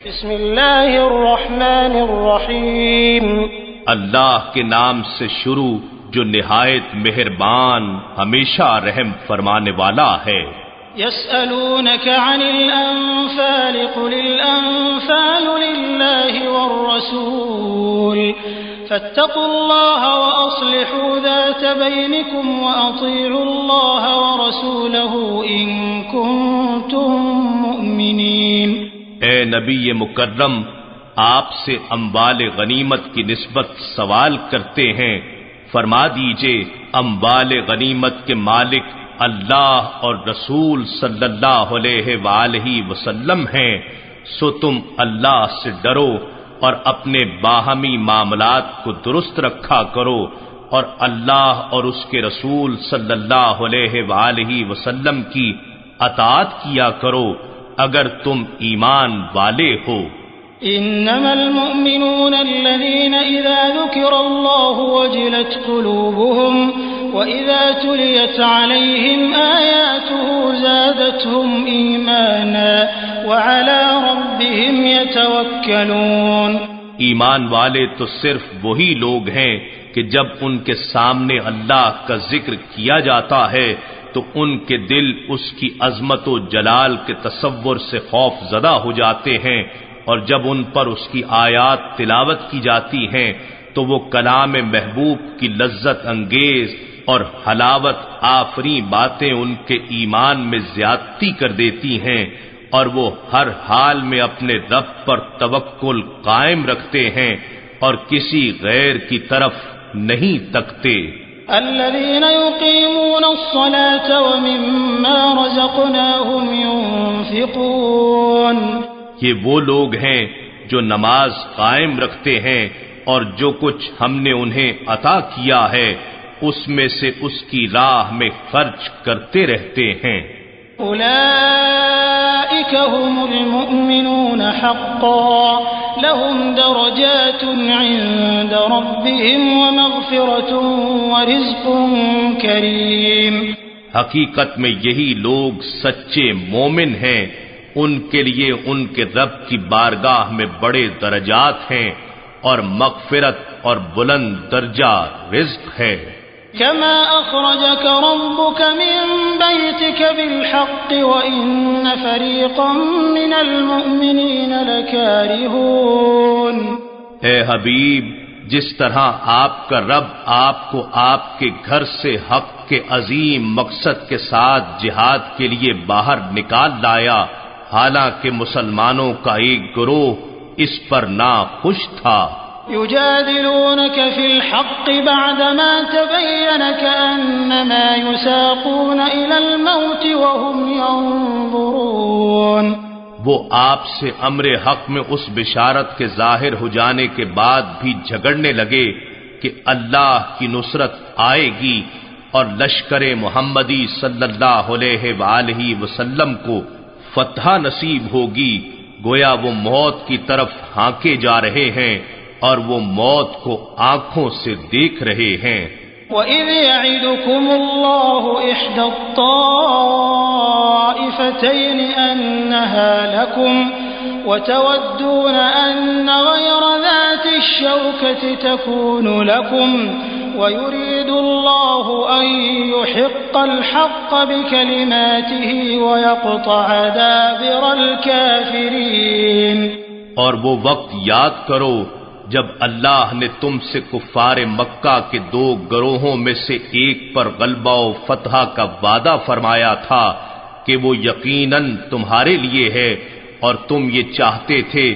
بسم اللہ الرحمن الرحیم اللہ کے نام سے شروع جو نہایت مہربان ہمیشہ رحم فرمانے والا ہے۔ يسألونك عن الأنفال قل الأنفال لله والرسول فاتقوا الله وأصلحوا ذات بينكم وأطيعوا الله ورسوله إن كنتم مؤمنين۔ اے نبی مکرم، آپ سے اموال غنیمت کی نسبت سوال کرتے ہیں، فرما دیجئے اموال غنیمت کے مالک اللہ اور رسول صلی اللہ علیہ وآلہ وسلم ہیں، سو تم اللہ سے ڈرو اور اپنے باہمی معاملات کو درست رکھا کرو اور اللہ اور اس کے رسول صلی اللہ علیہ وآلہ وسلم کی اطاعت کیا کرو اگر تم ایمان والے ہو۔ انما المؤمنون الذين اذا ذكر الله وجلت قلوبهم واذا تليت عليهم آياته زادتهم ايمانا وعلى ربهم يتوكلون۔ ایمان والے تو صرف وہی لوگ ہیں کہ جب ان کے سامنے اللہ کا ذکر کیا جاتا ہے تو ان کے دل اس کی عظمت و جلال کے تصور سے خوف زدہ ہو جاتے ہیں، اور جب ان پر اس کی آیات تلاوت کی جاتی ہیں تو وہ کلام محبوب کی لذت انگیز اور حلاوت آفری باتیں ان کے ایمان میں زیادتی کر دیتی ہیں، اور وہ ہر حال میں اپنے رب پر توکل قائم رکھتے ہیں اور کسی غیر کی طرف نہیں تکتے۔ الذين يقيمون الصلاة ومما رزقناهم ينفقون۔ یہ وہ لوگ ہیں جو نماز قائم رکھتے ہیں اور جو کچھ ہم نے انہیں عطا کیا ہے اس میں سے اس کی راہ میں خرچ کرتے رہتے ہیں۔ اولئک هم المؤمنون حقا لهم درجات عند ربهم ومغفرة ورزق کریم۔ حقیقت میں یہی لوگ سچے مومن ہیں، ان کے لیے ان کے رب کی بارگاہ میں بڑے درجات ہیں اور مغفرت اور بلند درجہ رزق ہے۔ كما أخرجك ربك من بيتك بالحق وإن فريقا من المؤمنين لكارهون۔ اے حبیب، جس طرح آپ کا رب آپ کو آپ کے گھر سے حق کے عظیم مقصد کے ساتھ جہاد کے لیے باہر نکال لایا، حالانکہ مسلمانوں کا ایک گروہ اس پر ناخوش تھا۔ يجادلونك في الحق بعدما تبين كأنما يساقون إلى الموت وهم ينظرون۔ وہ آپ سے امر حق میں اس بشارت کے ظاہر ہو جانے کے بعد بھی جھگڑنے لگے کہ اللہ کی نصرت آئے گی اور لشکر محمدی صلی اللہ علیہ وآلہ وسلم کو فتح نصیب ہوگی، گویا وہ موت کی طرف ہانکے جا رہے ہیں اور وہ موت کو آنکھوں سے دیکھ رہے ہیں۔ وَإِذْ يَعِدُكُمُ اللَّهُ إِحْدَى الطَّائِفَتَيْنِ أَنَّهَا لَكُمْ وَتَوَدُّونَ أَنَّ غَيْرَ ذَاتِ الشَّوْكَةِ تَكُونُ لَكُمْ وَيُرِيدُ اللَّهُ أَن يُحِقَّ الْحَقَّ بِكَلِمَاتِهِ وَيَقْطَعَ دَابِرَ الْكَافِرِينَ۔ اور وہ وقت یاد کرو جب اللہ نے تم سے کفار مکہ کے دو گروہوں میں سے ایک پر غلبہ و فتح کا وعدہ فرمایا تھا کہ وہ یقیناً تمہارے لیے ہے، اور تم یہ چاہتے تھے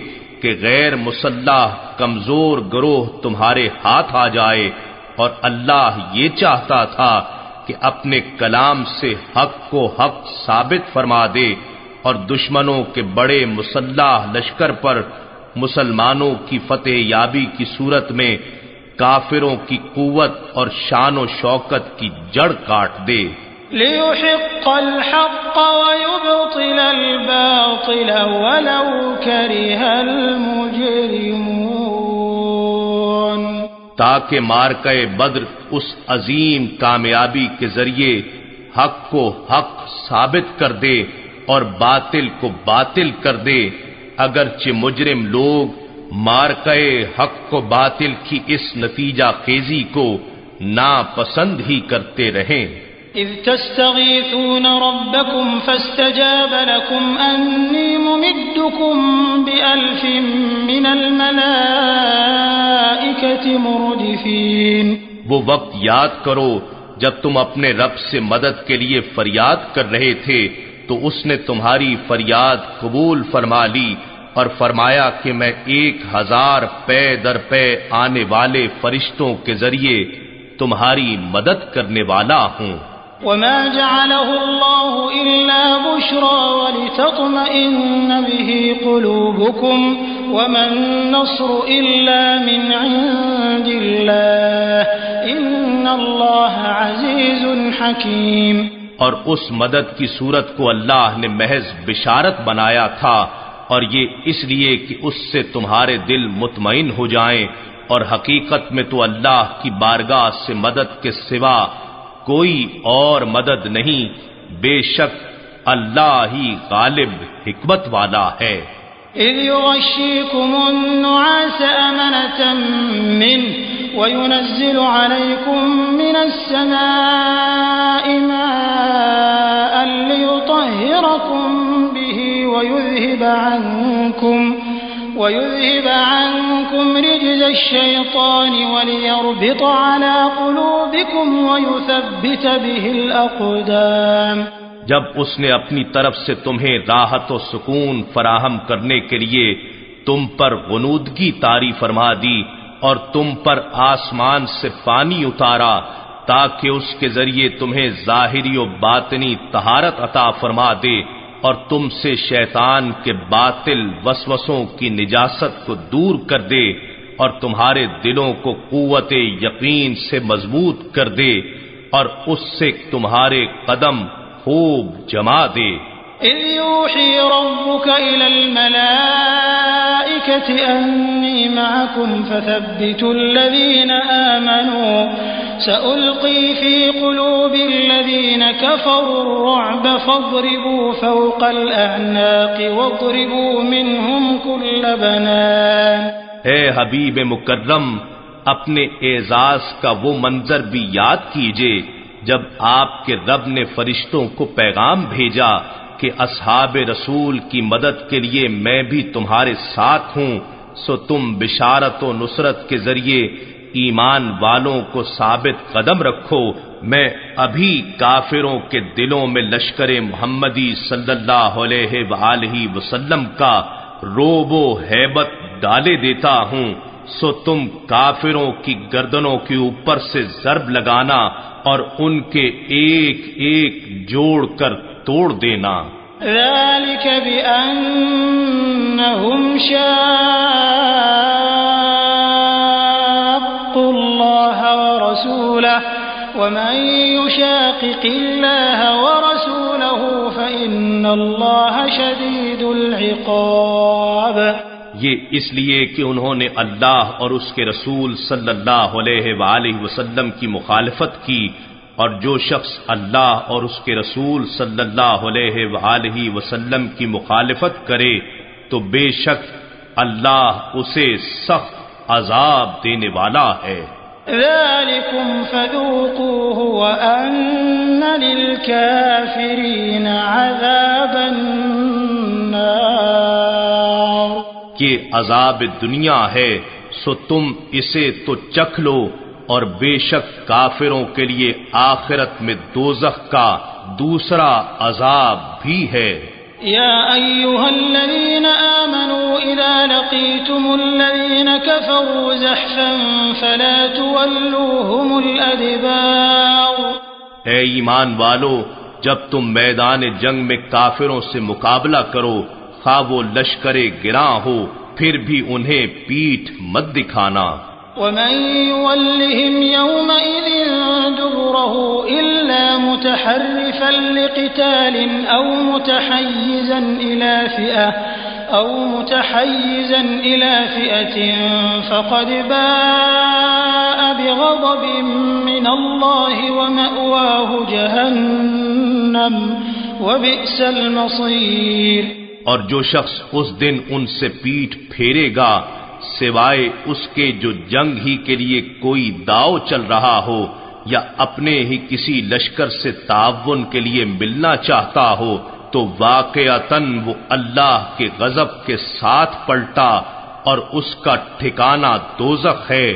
کہ غیر مسلح کمزور گروہ تمہارے ہاتھ آ جائے، اور اللہ یہ چاہتا تھا کہ اپنے کلام سے حق کو حق ثابت فرما دے اور دشمنوں کے بڑے مسلح لشکر پر مسلمانوں کی فتح یابی کی صورت میں کافروں کی قوت اور شان و شوکت کی جڑ کاٹ دے۔ لِيُحِقَّ الْحَقَّ وَيُبْطِلَ الْبَاطِلَ وَلَوْ كَرِهَ الْمُجْرِمُونَ۔ تاکہ مارکہ بدر اس عظیم کامیابی کے ذریعے حق کو حق ثابت کر دے اور باطل کو باطل کر دے، اگرچہ مجرم لوگ مارکے حق کو باطل کی اس نتیجہ خیزی کو ناپسند ہی کرتے رہیں۔ اذ تستغیثون ربکم فاستجاب لکم انی ممدکم بألف من الملائکة مردفین۔ وہ وقت یاد کرو جب تم اپنے رب سے مدد کے لیے فریاد کر رہے تھے تو اس نے تمہاری فریاد قبول فرما لی اور فرمایا کہ میں 1000 پے در پے آنے والے فرشتوں کے ذریعے تمہاری مدد کرنے والا ہوں۔ وما جعله الله إلا بشرى ولتطمئن به قلوبكم وما النصر إلا من عند الله إن الله عزيز حكيم۔ اور اس مدد کی صورت کو اللہ نے محض بشارت بنایا تھا، اور یہ اس لیے کہ اس سے تمہارے دل مطمئن ہو جائیں، اور حقیقت میں تو اللہ کی بارگاہ سے مدد کے سوا کوئی اور مدد نہیں، بے شک اللہ ہی غالب حکمت والا ہے۔ اذ یغشیکم النعاس امنة منه وينزل عليكم من السماء ماء ليطهركم به ويذهب عنكم رجز الشيطان وليربط على قلوبكم ويثبت به الأقدام۔ جب اس نے اپنی طرف سے تمہیں راحت و سکون فراہم کرنے کے لیے تم پر غنودگی طاری فرما دی اور تم پر آسمان سے پانی اتارا تاکہ اس کے ذریعے تمہیں ظاہری و باطنی طہارت عطا فرما دے اور تم سے شیطان کے باطل وسوسوں کی نجاست کو دور کر دے اور تمہارے دلوں کو قوت یقین سے مضبوط کر دے اور اس سے تمہارے قدم خوب جما دے۔ اذ یوحی ربک الی الملائکة انی معکم فثبتوا الذین آمنوا سألقی فی قلوب الذین کفروا الرعب فاضربوا فوق الأعناق واضربوا منهم كل بنان۔ اے حبیب مکرم، اپنے اعزاز کا وہ منظر بھی یاد کیجئے جب آپ کے رب نے فرشتوں کو پیغام بھیجا کہ اصحاب رسول کی مدد کے لیے میں بھی تمہارے ساتھ ہوں، سو تم بشارت و نصرت کے ذریعے ایمان والوں کو ثابت قدم رکھو۔ میں ابھی کافروں کے دلوں میں لشکر محمدی صلی اللہ علیہ وآلہ وسلم کا روب و ہیبت ڈالے دیتا ہوں، سو تم کافروں کی گردنوں کے اوپر سے ضرب لگانا اور ان کے ایک ایک جوڑ کر توڑ دینا۔ ذلك بأنهم شاقوا الله ورسوله ومن يشاقق الله ورسوله فإن الله شديد العقاب۔ یہ اس لیے کہ انہوں نے اللہ اور اس کے رسول صلی اللہ علیہ وآلہ وسلم کی مخالفت کی، اور جو شخص اللہ اور اس کے رسول صلی اللہ علیہ وآلہ وسلم کی مخالفت کرے تو بے شک اللہ اسے سخت عذاب دینے والا ہے۔ ذلكم فذوقوه وأن للكافرين عذاب النار۔ یہ عذاب دنیا ہے، سو تم اسے تو چکھ لو، اور بے شک کافروں کے لیے آخرت میں دوزخ کا دوسرا عذاب بھی ہے۔ یا ایھا الذین آمنوا اذا لقیتم الذین کفروا زحفا فلا تولوهم الادبار۔ اے ایمان والو، جب تم میدان جنگ میں کافروں سے مقابلہ کرو، خواہ وہ لشکر گراں ہو، پھر بھی انہیں پیٹھ مت دکھانا۔ ومن يولهم يومئذ دبره إلا متحرفا لقتال أو متحيزا إلى فئة فقد باء بغضب من الله ومأواه جهنم وبئس المصير۔ اور جو شخص اس دن ان سے پیٹھ پھیرے گا سوائے اس کے جو جنگ ہی کے لیے کوئی داؤ چل رہا ہو یا اپنے ہی کسی لشکر سے تعاون کے لیے ملنا چاہتا ہو تو واقعتاً وہ اللہ کے غضب کے ساتھ پلٹا اور اس کا ٹھکانہ دوزخ ہے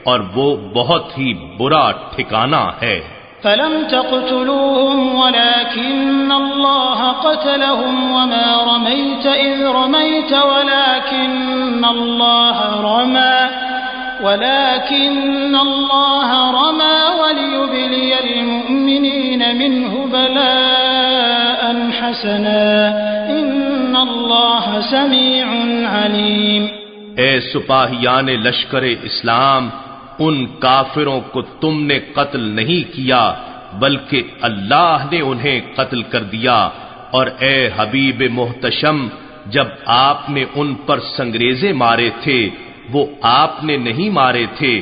اور وہ بہت ہی برا ٹھکانہ ہے۔ فلم تقتلوهم ولكن الله قتلهم وما رميت إذ رميت ولكن الله رمى وليبلي المؤمنين منه بلاء حسنا إن الله سميع عليم۔ اے سپاہیان لشکر اسلام، ان کافروں کو تم نے قتل نہیں کیا بلکہ اللہ نے انہیں قتل کر دیا، اور اے حبیب محتشم، جب آپ نے ان پر سنگریزے مارے تھے وہ آپ نے نہیں مارے تھے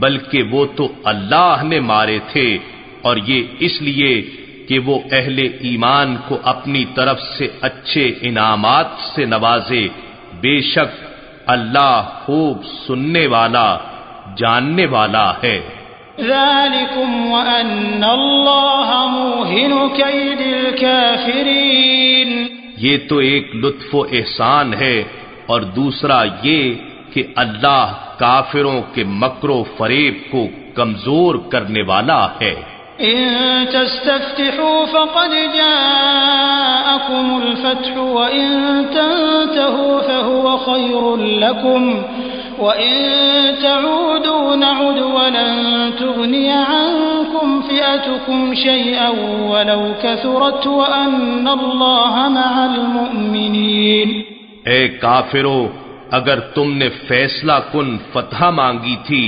بلکہ وہ تو اللہ نے مارے تھے، اور یہ اس لیے کہ وہ اہل ایمان کو اپنی طرف سے اچھے انعامات سے نوازے۔ بے شک اللہ خوب سننے والا جاننے والا ہے۔ ذالکم وان اللہ موہن کید الکافرین، یہ تو ایک لطف و احسان ہے، اور دوسرا یہ کہ اللہ کافروں کے مکر و فریب کو کمزور کرنے والا ہے۔ ان تستفتحوا فقد جاءكم الفتح وان تنتهوا فهو خير لكم وَإِن تَعُودُوا نَعُدْ وَلَن تُغْنِيَ عَنكُمْ فِئَتُكُمْ شَيْئًا وَلَوْ كَثُرَتْ وَأَنَّ اللَّهَ مَعَ الْمُؤْمِنِينَ۔ اے کافرو، اگر تم نے فیصلہ کن فتح مانگی تھی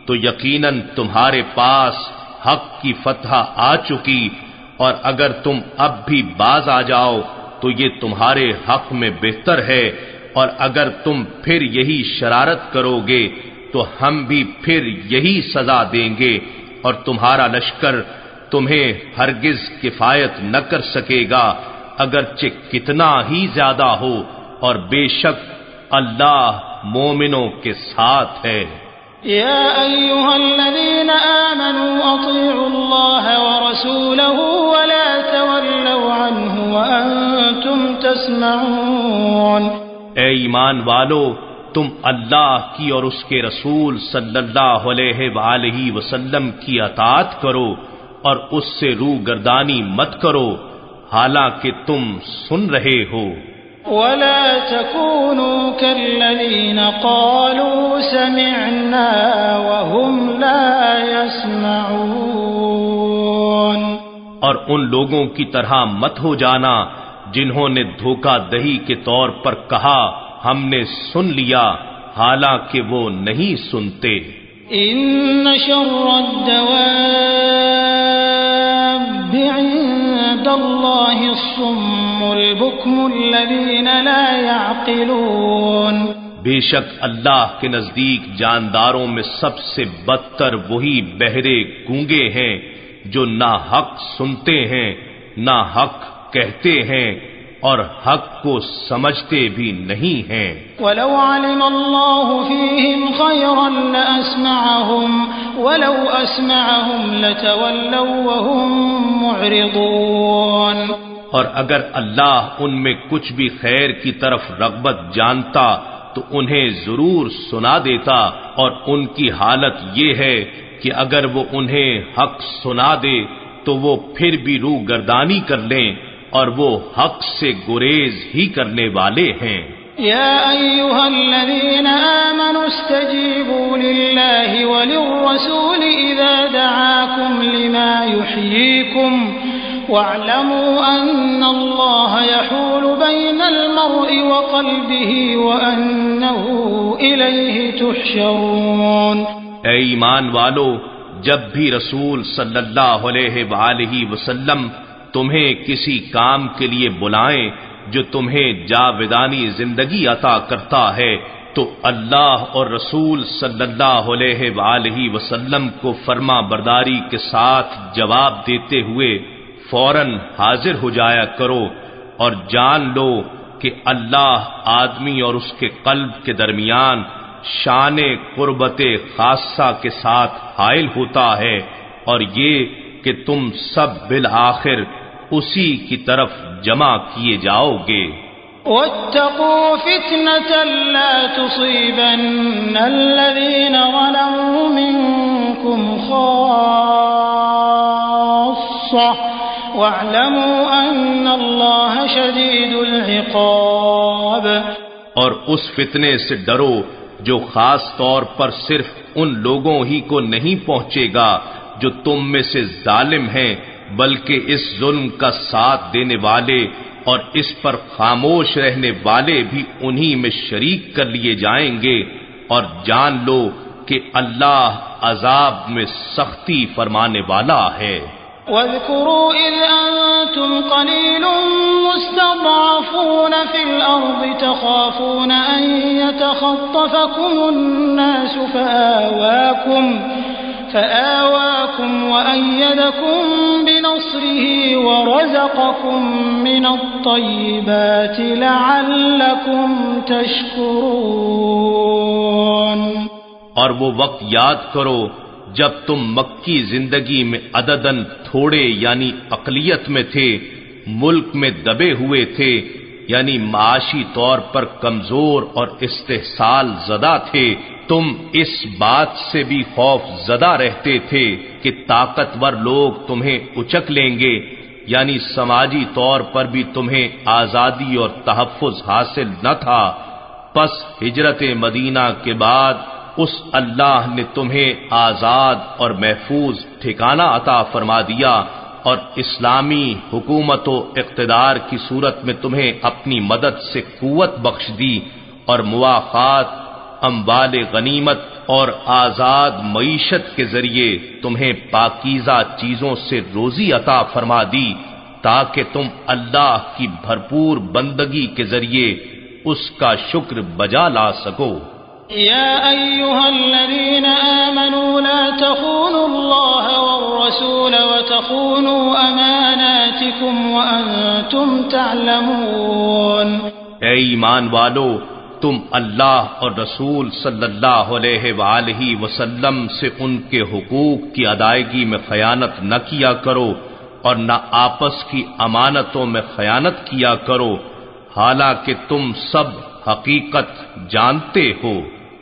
تو یقیناً تمہارے پاس حق کی فتح آ چکی، اور اگر تم اب بھی باز آ جاؤ تو یہ تمہارے حق میں بہتر ہے، اور اگر تم پھر یہی شرارت کرو گے تو ہم بھی پھر یہی سزا دیں گے، اور تمہارا لشکر تمہیں ہرگز کفایت نہ کر سکے گا اگرچہ کتنا ہی زیادہ ہو، اور بے شک اللہ مومنوں کے ساتھ ہے۔ یا ایھا الذین آمنوا اطیعوا اللہ ورسولہ ولا تولوا عنہ وانتم تسمعون۔ اے ایمان والو، تم اللہ کی اور اس کے رسول صلی اللہ علیہ وآلہ وسلم کی اطاعت کرو اور اس سے روگردانی مت کرو حالانکہ تم سن رہے ہو۔ ولا تكونوا كالذين قالوا سمعنا وهم لا يسمعون، اور ان لوگوں کی طرح مت ہو جانا جنہوں نے دھوکہ دہی کے طور پر کہا ہم نے سن لیا حالانکہ وہ نہیں سنتے۔ ان شر الدواب عند اللہ الصم البکم الذین لا يعقلون، بے شک اللہ کے نزدیک جانداروں میں سب سے بدتر وہی بہرے گونگے ہیں جو نہ حق سنتے ہیں نہ حق کہتے ہیں اور حق کو سمجھتے بھی نہیں ہیں۔ وَلَوْ عَلِمَ اللَّهُ فِيهِمْ خَيْرًا لَأَسْمَعَهُمْ وَلَوْ أَسْمَعَهُمْ لَتَوَلَّوْا وَهُمْ مُعْرِضُونَ، اور اگر اللہ ان میں کچھ بھی خیر کی طرف رغبت جانتا تو انہیں ضرور سنا دیتا، اور ان کی حالت یہ ہے کہ اگر وہ انہیں حق سنا دے تو وہ پھر بھی روگردانی کر لیں، اور وہ حق سے گریز ہی کرنے والے ہیں۔ یا ایھا الذین آمنوا استجیبوا للہ وللرسول اذا دعاکم لما یحییکم واعلموا ان اللہ یحول بین المرء وقلبہ وانہ الیہ تحشرون۔ اے ایمان والو، جب بھی رسول صلی اللہ علیہ وآلہ وسلم تمہیں کسی کام کے لیے بلائیں جو تمہیں جاودانی زندگی عطا کرتا ہے تو اللہ اور رسول صلی اللہ علیہ وآلہ وسلم کو فرما برداری کے ساتھ جواب دیتے ہوئے فوراً حاضر ہو جایا کرو، اور جان لو کہ اللہ آدمی اور اس کے قلب کے درمیان شان قربت خاصہ کے ساتھ حائل ہوتا ہے، اور یہ کہ تم سب بالآخر اسی کی طرف جمع کیے جاؤ گے۔ واتقوا فتنة لا تصيبن الذين ظلموا منكم خاصة واعلموا أن الله شديد العقاب۔ اور اس فتنے سے ڈرو جو خاص طور پر صرف ان لوگوں ہی کو نہیں پہنچے گا جو تم میں سے ظالم ہیں، بلکہ اس ظلم کا ساتھ دینے والے اور اس پر خاموش رہنے والے بھی انہی میں شریک کر لیے جائیں گے، اور جان لو کہ اللہ عذاب میں سختی فرمانے والا ہے۔ واذكروا إذ أنتم قليل مستضعفون في الأرض تخافون أن يتخطفكم الناس فآواكم وأيدكم بنصره ورزقكم من الطيبات لعلكم تشكرون۔ اور وہ وقت یاد کرو جب تم مکی زندگی میں عدداً تھوڑے یعنی اقلیت میں تھے، ملک میں دبے ہوئے تھے، یعنی معاشی طور پر کمزور اور استحصال زدہ تھے، تم اس بات سے بھی خوف زدہ رہتے تھے کہ طاقتور لوگ تمہیں اچک لیں گے، یعنی سماجی طور پر بھی تمہیں آزادی اور تحفظ حاصل نہ تھا۔ پس ہجرت مدینہ کے بعد اس اللہ نے تمہیں آزاد اور محفوظ ٹھکانہ عطا فرما دیا، اور اسلامی حکومت و اقتدار کی صورت میں تمہیں اپنی مدد سے قوت بخش دی، اور مواخات، اموال غنیمت اور آزاد معیشت کے ذریعے تمہیں پاکیزہ چیزوں سے روزی عطا فرما دی، تاکہ تم اللہ کی بھرپور بندگی کے ذریعے اس کا شکر بجا لا سکو۔ يا أيها الذين آمنوا لا تخونوا الله والرسول وتخونوا أماناتكم وأنتم تعلمون۔ اے ایمان والو، تم اللہ اور رسول صلی اللہ علیہ وآلہ وسلم سے ان کے حقوق کی ادائیگی میں خیانت نہ کیا کرو، اور نہ آپس کی امانتوں میں خیانت کیا کرو، حالانکہ تم سب حقیقت جانتے ہو۔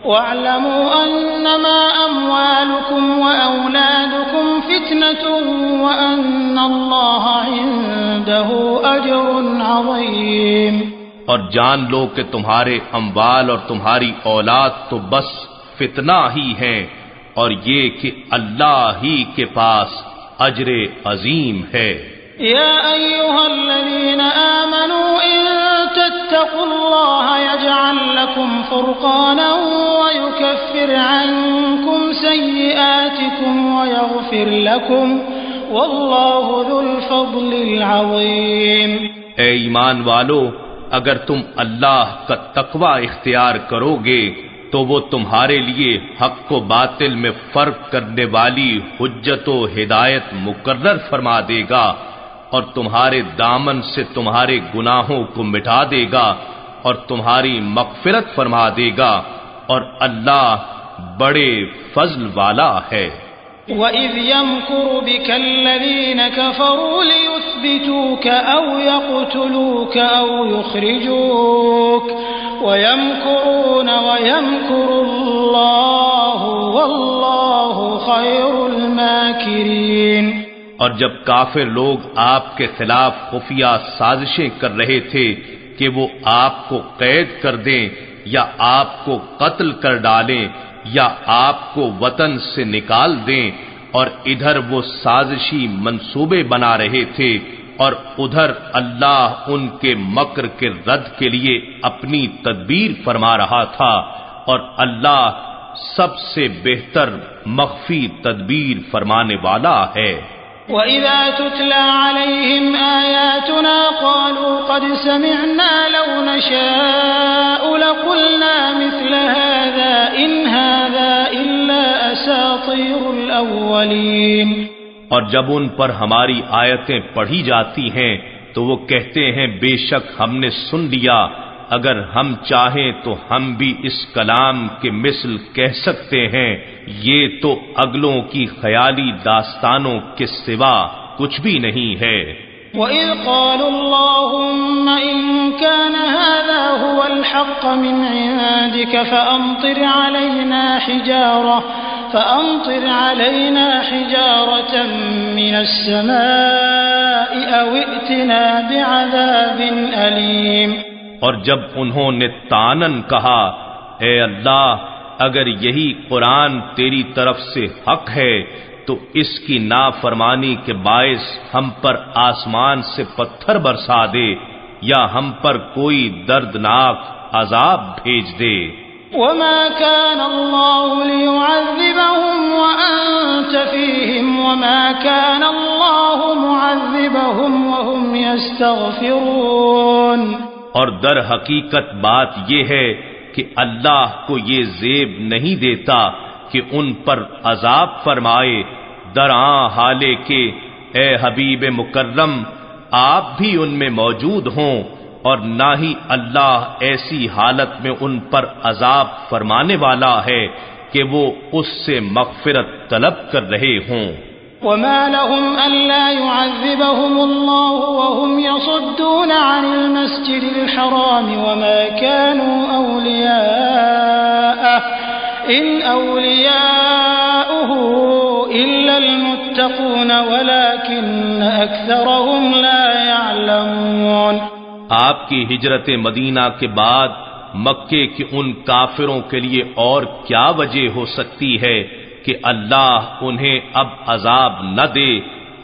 وَاعْلَمُوا أَنَّمَا أَمْوَالُكُمْ وَأَوْلَادُكُمْ فِتْنَةٌ وَأَنَّ اللَّهَ عِندَهُ أَجْرٌ عَظِيمٌ۔ اور جان لو کہ تمہارے اموال اور تمہاری اولاد تو بس فتنہ ہی ہیں، اور یہ کہ اللہ ہی کے پاس اجر عظیم ہے۔ یا ایھا الذین آمنوا ان تتقوا اللہ یجعل لکم فرقانا ویکفر عنکم سیئاتکم ویغفر لکم واللہ ذو الفضل العظیم۔ اے ایمان والو، اگر تم اللہ کا تقوی اختیار کرو گے تو وہ تمہارے لیے حق و باطل میں فرق کرنے والی حجت و ہدایت مقرر فرما دے گا، اور تمہارے دامن سے تمہارے گناہوں کو مٹا دے گا، اور تمہاری مغفرت فرما دے گا، اور اللہ بڑے فضل والا ہے۔ وَإِذْ يَمْكُرُ بِكَ الَّذِينَ كَفَرُوا لِيُثْبِتُوكَ أَوْ يَقْتُلُوكَ أَوْ يُخْرِجُوكَ وَيَمْكُرُونَ وَيَمْكُرُ اللَّهُ وَاللَّهُ خَيْرُ الْمَاكِرِينَ۔ اور جب کافر لوگ آپ کے خلاف خفیہ سازشیں کر رہے تھے کہ وہ آپ کو قید کر دیں یا آپ کو قتل کر ڈالیں یا آپ کو وطن سے نکال دیں، اور ادھر وہ سازشی منصوبے بنا رہے تھے اور ادھر اللہ ان کے مکر کے رد کے لیے اپنی تدبیر فرما رہا تھا، اور اللہ سب سے بہتر مخفی تدبیر فرمانے والا ہے۔ وَإِذَا تُتْلَى عَلَيْهِمْ آيَاتُنَا قَالُوا قَدْ سَمِعْنَا لَوْ نَشَاءُ لَقُلْنَا مِثْلَ هَذَا إِنْ هَذَا إِلَّا أَسَاطِيرُ الْأَوَّلِينَ۔ اور جب ان پر ہماری آیتیں پڑھی جاتی ہیں تو وہ کہتے ہیں بے شک ہم نے سن لیا، اگر ہم چاہیں تو ہم بھی اس کلام کے مثل کہہ سکتے ہیں، یہ تو اگلوں کی خیالی داستانوں کے سوا کچھ بھی نہیں ہے۔ وَإِذْ قَالُوا اللَّهُمَّ إِن كَانَ هَذَا هُوَ الْحَقَّ مِنْ عِندِكَ فَأَمْطِرْ عَلَيْنَا حِجَارَةً مِنَ السَّمَاءِ أَوْ ائْتِنَا بِعَذَابٍ أَلِيمٍ۔ اور جب انہوں نے طعناً کہا، اے اللہ اگر یہی قرآن تیری طرف سے حق ہے تو اس کی نافرمانی کے باعث ہم پر آسمان سے پتھر برسا دے یا ہم پر کوئی دردناک عذاب بھیج دے۔ وَمَا كَانَ اللَّهُ لِيُعَذِّبَهُمْ وَأَنْتَ فِيهِمْ وَمَا كَانَ اللَّهُ مُعَذِّبَهُمْ وَهُمْ يَسْتَغْفِرُونَ۔ اور در حقیقت بات یہ ہے کہ اللہ کو یہ زیب نہیں دیتا کہ ان پر عذاب فرمائے، درآں حالے کہ اے حبیب مکرم آپ بھی ان میں موجود ہوں، اور نہ ہی اللہ ایسی حالت میں ان پر عذاب فرمانے والا ہے کہ وہ اس سے مغفرت طلب کر رہے ہوں۔ وَمَا لَهُمْ أَلَّا يُعَذِّبَهُمُ اللَّهُ وَهُمْ يَصُدُّونَ عَنِ الْمَسْجِدِ الْحَرَامِ وَمَا كَانُوا أَوْلِيَاءَهُ إِنْ أَوْلِيَاؤُهُ إِلَّا الْمُتَّقُونَ وَلَكِنَّ أَكْثَرَهُمْ لَا يَعْلَمُونَ۔ آپ کی ہجرت مدینہ کے بعد مکے کے ان کافروں کے لیے اور کیا وجہ ہو سکتی ہے کہ اللہ انہیں اب عذاب نہ دے،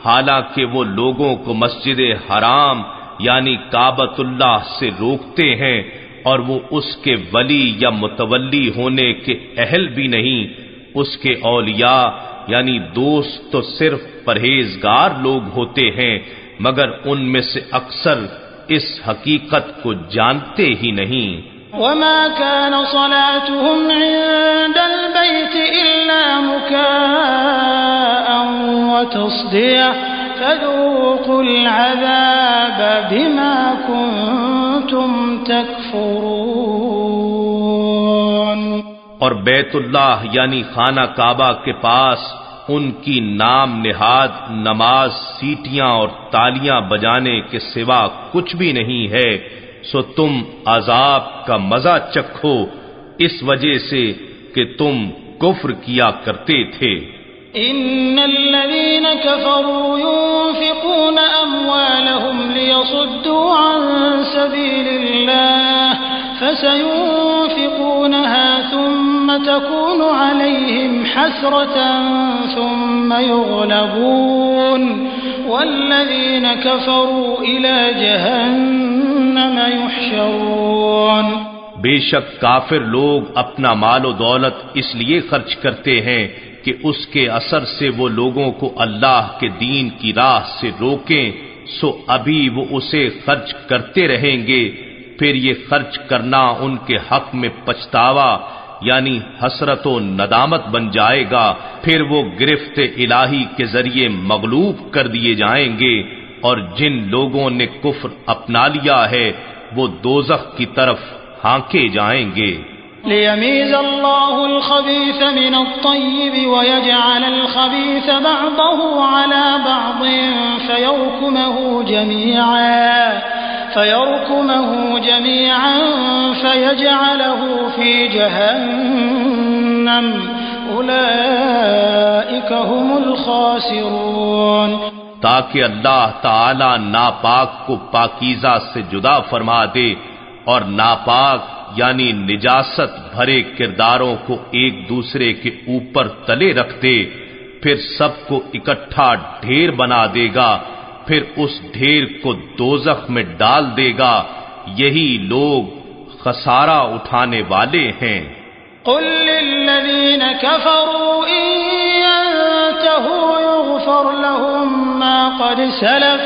حالانکہ وہ لوگوں کو مسجد حرام یعنی کعبۃ اللہ سے روکتے ہیں اور وہ اس کے ولی یا متولی ہونے کے اہل بھی نہیں۔ اس کے اولیاء یعنی دوست تو صرف پرہیزگار لوگ ہوتے ہیں، مگر ان میں سے اکثر اس حقیقت کو جانتے ہی نہیں۔ وَمَا كَانَ صَلَاتُهُمْ عِندَ الْبَيْتِ إِلَّا مُكَاءً وَتَصْدِيَةً فَذُوقُوا الْعَذَابَ بِمَا كُنتُمْ تَكْفُرُونَ۔ اور بیت اللہ یعنی خانہ کعبہ کے پاس ان کی نام نہاد نماز سیٹیاں اور تالیاں بجانے کے سوا کچھ بھی نہیں ہے، سو تم عذاب کا مزہ چکھو اس وجہ سے کہ تم کفر کیا کرتے تھے۔ ان الذين كفروا ينفقون اموالهم ليصدوا عن سبيل الله فسينفقونها ثم تكون عليهم حسرة ثم يغلبون والذين كفروا إلى جهنم يحشرون۔ بے شک کافر لوگ اپنا مال و دولت اس لیے خرچ کرتے ہیں کہ اس کے اثر سے وہ لوگوں کو اللہ کے دین کی راہ سے روکیں، سو ابھی وہ اسے خرچ کرتے رہیں گے، پھر یہ خرچ کرنا ان کے حق میں پچھتاوا یعنی حسرت و ندامت بن جائے گا، پھر وہ گرفت الہی کے ذریعے مغلوب کر دیے جائیں گے، اور جن لوگوں نے کفر اپنا لیا ہے وہ دوزخ کی طرف ہانکے جائیں گے۔ ليميز الله الخبيث من الطيب ويجعل الخبيث بعضه على بعض فيركمه جميعا فيجعله في جهنم أولئك هم الخاسرون۔ تاکہ اللہ تعالی ناپاک کو پاکیزہ سے جدا فرما دے اور ناپاک یعنی نجاست بھرے کرداروں کو ایک دوسرے کے اوپر تلے رکھ دے، پھر سب کو اکٹھا ڈھیر بنا دے گا، پھر اس ڈھیر کو دوزخ میں ڈال دے گا، یہی لوگ خسارہ اٹھانے والے ہیں۔ قل للذین كفروا ان ينتهوا يغفر لهم ما قد سلف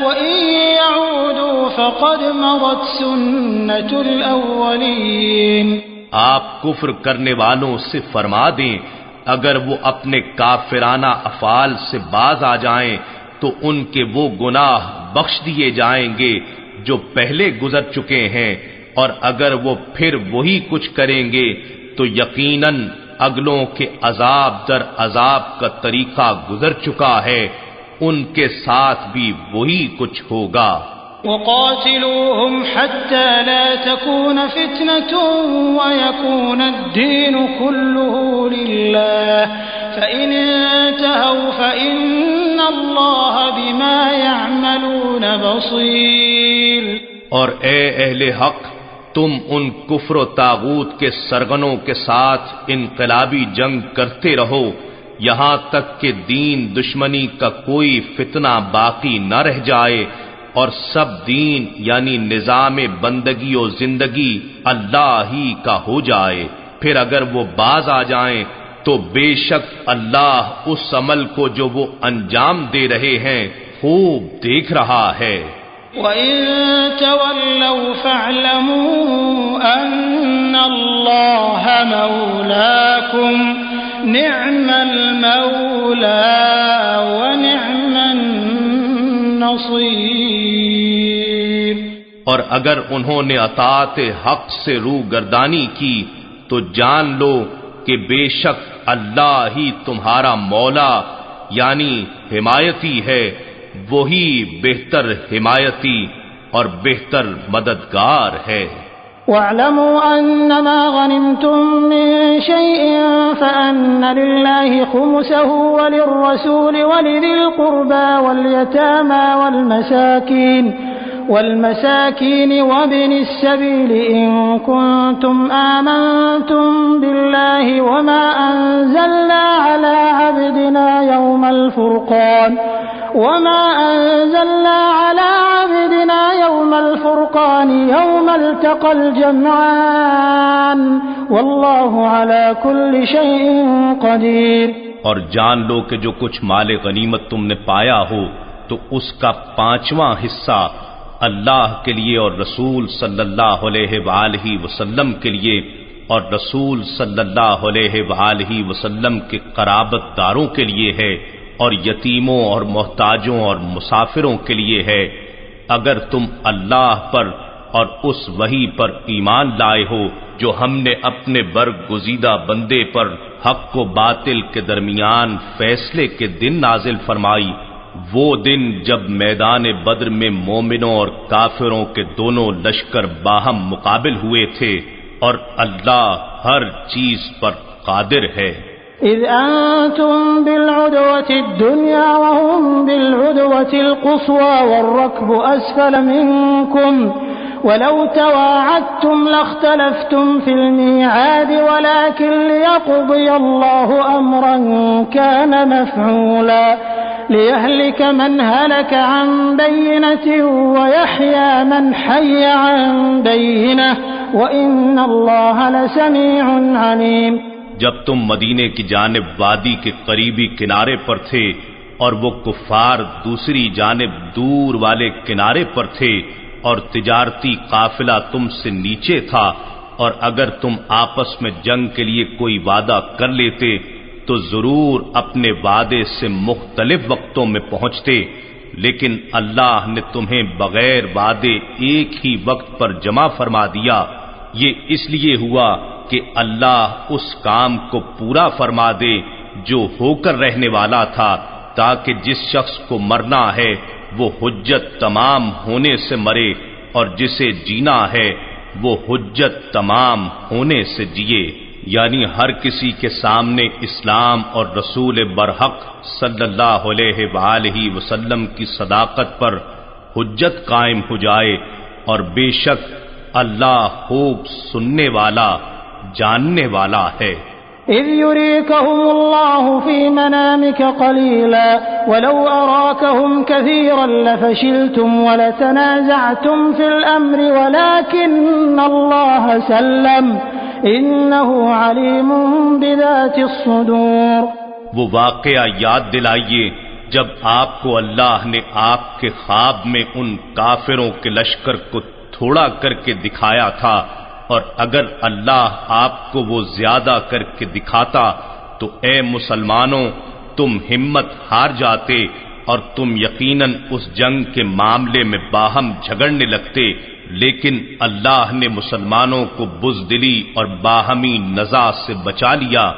وَإِن يَعُودُوا فَقَدْ مَضَتْ سُنَّةُ الْأَوَّلِينَ۔ آپ کفر کرنے والوں سے فرما دیں اگر وہ اپنے کافرانہ افعال سے باز آ جائیں تو ان کے وہ گناہ بخش دیے جائیں گے جو پہلے گزر چکے ہیں، اور اگر وہ پھر وہی کچھ کریں گے تو یقیناً اگلوں کے عذاب در عذاب کا طریقہ گزر چکا ہے، ان کے ساتھ بھی وہی کچھ ہوگا۔ وقاتلوهم حتى لا تكون فتنة ويكون الدين كله لله فإن انتهوا فإن الله بما يعملون بصير۔ اور اے اہل حق، تم ان کفر و طاغوت کے سرغنوں کے ساتھ انقلابی جنگ کرتے رہو یہاں تک کہ دین دشمنی کا کوئی فتنہ باقی نہ رہ جائے اور سب دین یعنی نظام بندگی و زندگی اللہ ہی کا ہو جائے۔ پھر اگر وہ باز آ جائیں تو بے شک اللہ اس عمل کو جو وہ انجام دے رہے ہیں خوب دیکھ رہا ہے۔ وَإِن تَوَلَّوْا فَاعْلَمُوا أَنَّ اللَّهَ مَوْلَاكُمْ نِعْمَ الْمَوْلَى وَنِعْمَ النَّصِيرُ۔ اور اگر انہوں نے اطاعت حق سے روگردانی کی تو جان لو کہ بے شک اللہ ہی تمہارا مولا یعنی حمایتی ہے، وہی بہتر حمایتی اور بہتر مددگار ہے۔ وَاعْلَمُوا أَنَّمَا غَنِمْتُم مِّن شَيْءٍ فَأَنَّ لِلَّهِ خُمُسَهُ وَلِلرَّسُولِ وَلِذِي الْقُرْبَى وَالْيَتَامَى والمساكين وابن السبيل إن كنتم آمنتم بالله وما أنزلنا على عبدنا يوم الفرقان يوم التقى الجمعان والله على كل شيء قدير۔ اور جان لو کہ جو کچھ مال غنیمت تم نے پایا ہو تو اس کا 5واں حصہ اللہ کے لیے اور رسول صلی اللہ علیہ وآلہ وسلم کے لیے اور رسول صلی اللہ علیہ وآلہ وسلم کے قرابت داروں کے لیے ہے اور یتیموں اور محتاجوں اور مسافروں کے لیے ہے۔ اگر تم اللہ پر اور اس وحی پر ایمان لائے ہو جو ہم نے اپنے برگزیدہ بندے پر حق و باطل کے درمیان فیصلے کے دن نازل فرمائی، وہ دن جب میدان بدر میں مومنوں اور کافروں کے دونوں لشکر باہم مقابل ہوئے تھے، اور اللہ ہر چیز پر قادر ہے۔ إذ أنتم بالعدوة الدنيا وهم بالعدوة القصوى والركب أسفل منكم ولو تواعدتم لاختلفتم في الميعاد ولكن ليقضي الله أمرا كان مفعولا ليهلك من هلك عن بينة ويحيى من حي عن بينة وإن الله لسميع عليم۔ جب تم مدینے کی جانب وادی کے قریبی کنارے پر تھے اور وہ کفار دوسری جانب دور والے کنارے پر تھے اور تجارتی قافلہ تم سے نیچے تھا، اور اگر تم آپس میں جنگ کے لیے کوئی وعدہ کر لیتے تو ضرور اپنے وعدے سے مختلف وقتوں میں پہنچتے، لیکن اللہ نے تمہیں بغیر وعدے ایک ہی وقت پر جمع فرما دیا۔ یہ اس لیے ہوا کہ اللہ اس کام کو پورا فرما دے جو ہو کر رہنے والا تھا، تاکہ جس شخص کو مرنا ہے وہ حجت تمام ہونے سے مرے اور جسے جینا ہے وہ حجت تمام ہونے سے جیے، یعنی ہر کسی کے سامنے اسلام اور رسول برحق صلی اللہ علیہ وآلہ وسلم کی صداقت پر حجت قائم ہو جائے، اور بے شک اللہ خوب سننے والا جاننے والا ہے۔ إذ يريكهم الله في منامك قليلا ولو أراكهم كثيرا لفشلتم ولتنازعتم في الأمر ولكن الله سلم إنه عليم بذات الصدور۔ وہ واقعہ یاد دلائیے جب آپ کو اللہ نے آپ کے خواب میں ان کافروں کے لشکر کو تھوڑا کر کے دکھایا تھا، اور اگر اللہ آپ کو وہ زیادہ کر کے دکھاتا تو اے مسلمانوں تم ہمت ہار جاتے، اور تم یقیناً اس جنگ کے معاملے میں باہم جھگڑنے لگتے، لیکن اللہ نے مسلمانوں کو بزدلی اور باہمی نزاع سے بچا لیا،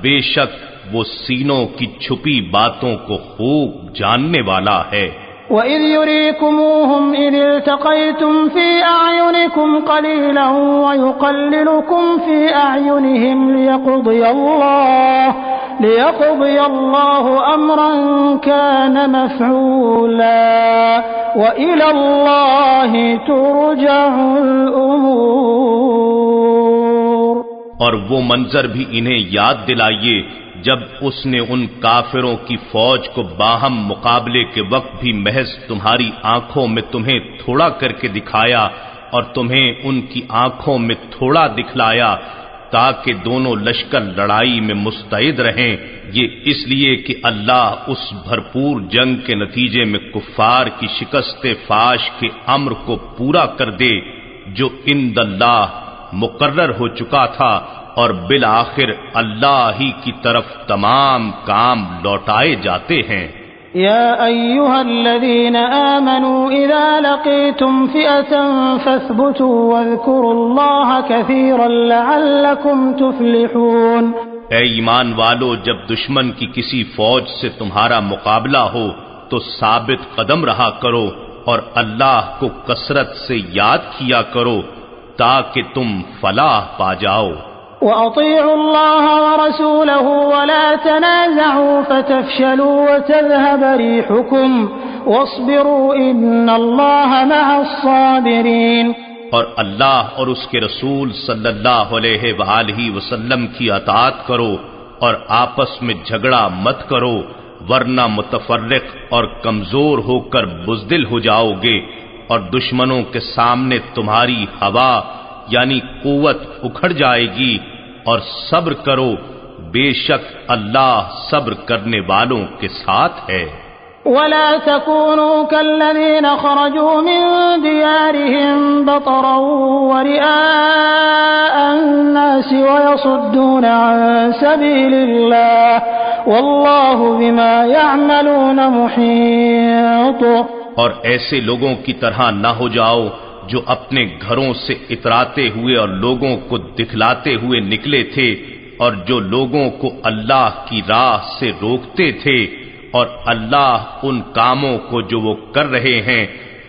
بے شک وہ سینوں کی چھپی باتوں کو خوب جاننے والا ہے۔ وَإِذْ يُرِيكُمُوهُمْ إِذِ الْتَقَيْتُمْ فِي أَعْيُنِكُمْ قَلِيلًا وَيُقَلِّلُكُمْ فِي أَعْيُنِهِمْ لِيَقْضِيَ اللَّهُ أَمْرًا كَانَ مَفْعُولًا وَإِلَى اللَّهِ تُرْجَعُ الْأُمُورُ۔ اور وہ منظر بھی انہیں یاد دلائیے جب اس نے ان کافروں کی فوج کو باہم مقابلے کے وقت بھی محض تمہاری آنکھوں میں تمہیں تھوڑا کر کے دکھایا اور تمہیں ان کی آنکھوں میں تھوڑا دکھلایا، تاکہ دونوں لشکر لڑائی میں مستعد رہیں، یہ اس لیے کہ اللہ اس بھرپور جنگ کے نتیجے میں کفار کی شکست فاش کے امر کو پورا کر دے جو عند اللہ مقرر ہو چکا تھا، اور بالآخر اللہ ہی کی طرف تمام کام لوٹائے جاتے ہیں۔ یا ایھا الذین آمنوا اذا لقیتم فئة فاثبتوا واذکروا اللہ کثیرا لعلکم تفلحون۔ اے ایمان والو، جب دشمن کی کسی فوج سے تمہارا مقابلہ ہو تو ثابت قدم رہا کرو اور اللہ کو کثرت سے یاد کیا کرو تاکہ تم فلاح پا جاؤ۔ وَأَطِيعُوا اللَّهَ وَرَسُولَهُ وَلَا تَنَازَعُوا فَتَفْشَلُوا وَتَذْهَبَ رِيحُكُمْ وَاصْبِرُوا إِنَّ اللَّهَ مَعَ الصَّابِرِينَ۔ اور اللہ اور اس کے رسول صلی اللہ علیہ وآلہ وسلم کی اطاعت کرو اور آپس میں جھگڑا مت کرو، ورنہ متفرق اور کمزور ہو کر بزدل ہو جاؤ گے، اور دشمنوں کے سامنے تمہاری ہوا یعنی قوت اکھڑ جائے گی، اور صبر کرو، بے شک اللہ صبر کرنے والوں کے ساتھ ہے۔ ولا تكونوا كالذين خرجوا من ديارهم بطرا ورئاء الناس ويصدون عن سبيل الله والله بما يعملون محيط۔ اور ایسے لوگوں کی طرح نہ ہو جاؤ جو اپنے گھروں سے اتراتے ہوئے اور لوگوں کو دکھلاتے ہوئے نکلے تھے، اور جو لوگوں کو اللہ کی راہ سے روکتے تھے، اور اللہ ان کاموں کو جو وہ کر رہے ہیں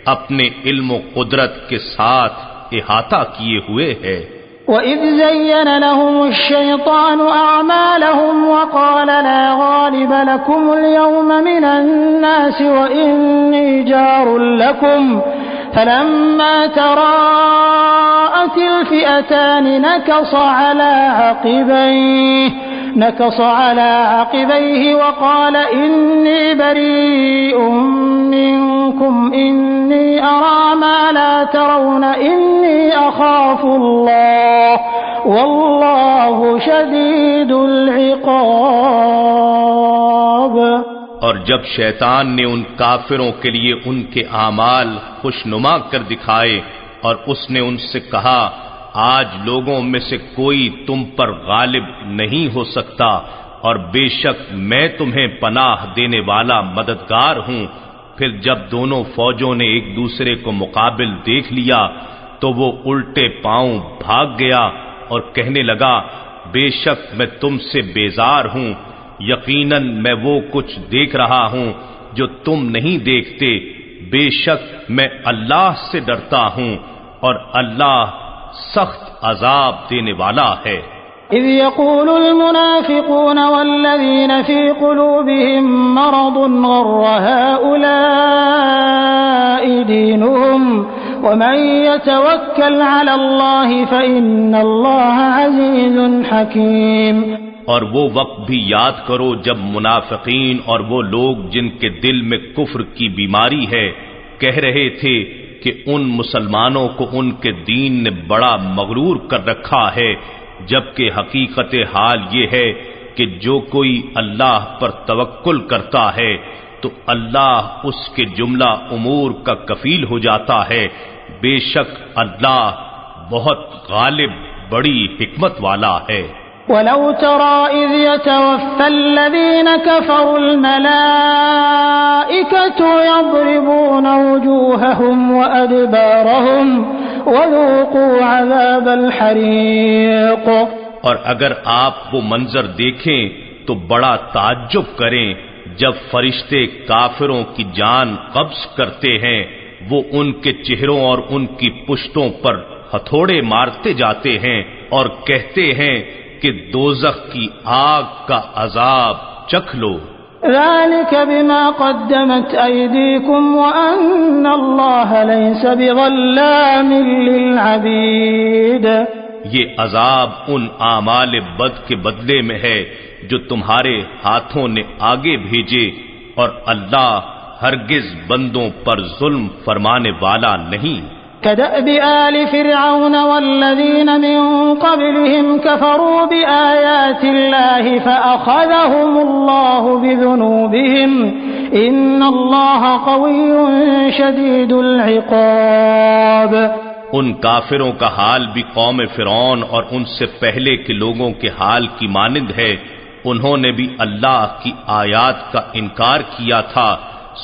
اپنے علم و قدرت کے ساتھ احاطہ کیے ہوئے ہے۔ وَإِذْ زَيَّنَ لَهُمُ الشَّيْطَانُ أَعْمَالَهُمْ وَقَالَ لَا غَالِبَ لَكُمُ الْيَوْمَ مِنَ النَّاسِ وَإِنِّي جَارٌ لَكُمْ فَلَمَّا تَرَاءَتِ الْفِئَتَانِ نكص على عقبيه وقال إني بريء منكم إني أرى ما لا ترون إني أخاف الله والله شديد العقاب۔ اور جب شیطان نے ان کافروں کے لیے ان کے اعمال خوشنما کر دکھائے اور اس نے ان سے کہا آج لوگوں میں سے کوئی تم پر غالب نہیں ہو سکتا، اور بے شک میں تمہیں پناہ دینے والا مددگار ہوں، پھر جب دونوں فوجوں نے ایک دوسرے کو مقابل دیکھ لیا تو وہ الٹے پاؤں بھاگ گیا اور کہنے لگا بے شک میں تم سے بیزار ہوں، یقیناً میں وہ کچھ دیکھ رہا ہوں جو تم نہیں دیکھتے، بے شک میں اللہ سے ڈرتا ہوں اور اللہ سخت عذاب دینے والا ہے۔ اذ يقول المنافقون والذين في قلوبهم مرض غر هؤلاء دينهم ومن يتوكل على الله فإن الله عزيز حكيم۔ اور وہ وقت بھی یاد کرو جب منافقین اور وہ لوگ جن کے دل میں کفر کی بیماری ہے کہہ رہے تھے کہ ان مسلمانوں کو ان کے دین نے بڑا مغرور کر رکھا ہے، جبکہ حقیقت حال یہ ہے کہ جو کوئی اللہ پر توکل کرتا ہے تو اللہ اس کے جملہ امور کا کفیل ہو جاتا ہے، بے شک اللہ بہت غالب بڑی حکمت والا ہے۔ ولو ترى إذ يتوفى الذين كفروا الملائكة يضربون وجوههم وأدبارهم وذوقوا عذاب الحريق. اور اگر آپ وہ منظر دیکھیں تو بڑا تعجب کریں جب فرشتے کافروں کی جان قبض کرتے ہیں، وہ ان کے چہروں اور ان کی پشتوں پر ہتھوڑے مارتے جاتے ہیں اور کہتے ہیں کہ دوزخ کی آگ کا عذاب چکھ لو. ذلك بما قدمت أيديكم وأن الله ليس بظلام للعبيد. یہ عذاب ان اعمال بد کے بدلے میں ہے جو تمہارے ہاتھوں نے آگے بھیجے، اور اللہ ہرگز بندوں پر ظلم فرمانے والا نہیں. كدأب آل فرعون والذين من قبلهم كفروا بآيات الله فأخذهم الله بذنوبهم إن الله قوي شديد العقاب. ان کافروں کا حال بھی قوم فرعون اور ان سے پہلے کے لوگوں کے حال کی مانند ہے. انہوں نے بھی اللہ کی آیات کا انکار کیا تھا،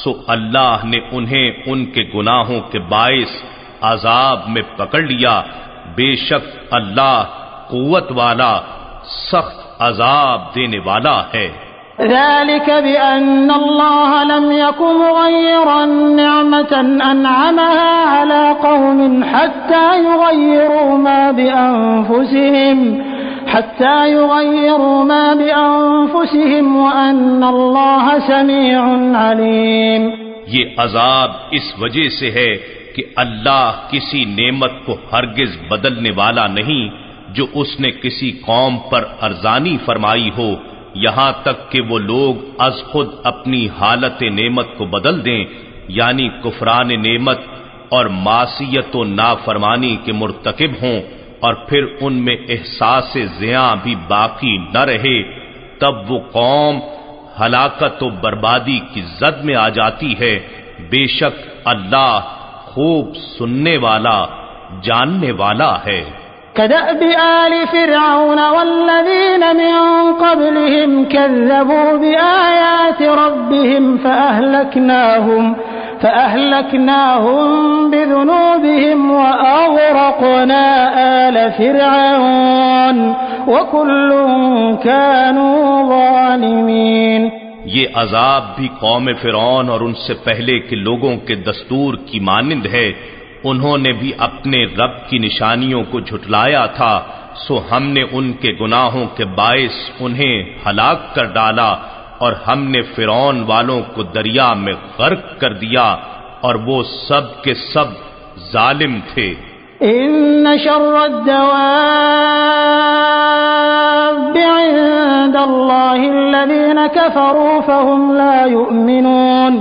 سو اللہ نے انہیں ان کے گناہوں کے باعث عذاب میں پکڑ لیا. بے شک اللہ قوت والا سخت عذاب دینے والا ہے. ذلك بأن الله لم يكن مغيرا نعمة أنعمها على قوم حتى يغيروا ما بأنفسهم وأن الله سميع عليم. یہ عذاب اس وجہ سے ہے کہ اللہ کسی نعمت کو ہرگز بدلنے والا نہیں جو اس نے کسی قوم پر ارزانی فرمائی ہو، یہاں تک کہ وہ لوگ از خود اپنی حالت نعمت کو بدل دیں، یعنی کفران نعمت اور معصیت و نافرمانی کے مرتکب ہوں، اور پھر ان میں احساس زیاں بھی باقی نہ رہے، تب وہ قوم ہلاکت و بربادی کی زد میں آ جاتی ہے. بے شک اللہ خوب سننے والا جاننے والا ہے. كدأب آل فرعون والذين من قبلهم كذبوا بآيات ربهم فأهلكناهم بذنوبهم وأغرقنا آل فرعون وكل كانوا ظالمين. یہ عذاب بھی قوم فرعون اور ان سے پہلے کے لوگوں کے دستور کی مانند ہے. انہوں نے بھی اپنے رب کی نشانیوں کو جھٹلایا تھا، سو ہم نے ان کے گناہوں کے باعث انہیں ہلاک کر ڈالا، اور ہم نے فرعون والوں کو دریا میں غرق کر دیا، اور وہ سب کے سب ظالم تھے. ان شر الدواب عند الله الذين كفروا فهم لا يؤمنون.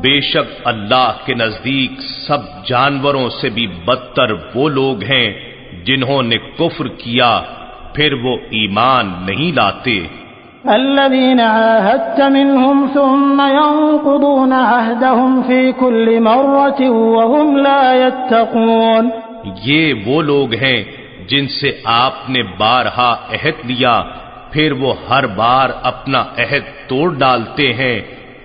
بے شک اللہ کے نزدیک سب جانوروں سے بھی بدتر وہ لوگ ہیں جنہوں نے کفر کیا پھر وہ ایمان نہیں لاتے. الذين عاهدت منهم ثم ينقضون عهدهم في كل مرة وهم لا يتقون. یہ وہ لوگ ہیں جن سے آپ نے بارہا عہد لیا، پھر وہ ہر بار اپنا عہد توڑ ڈالتے ہیں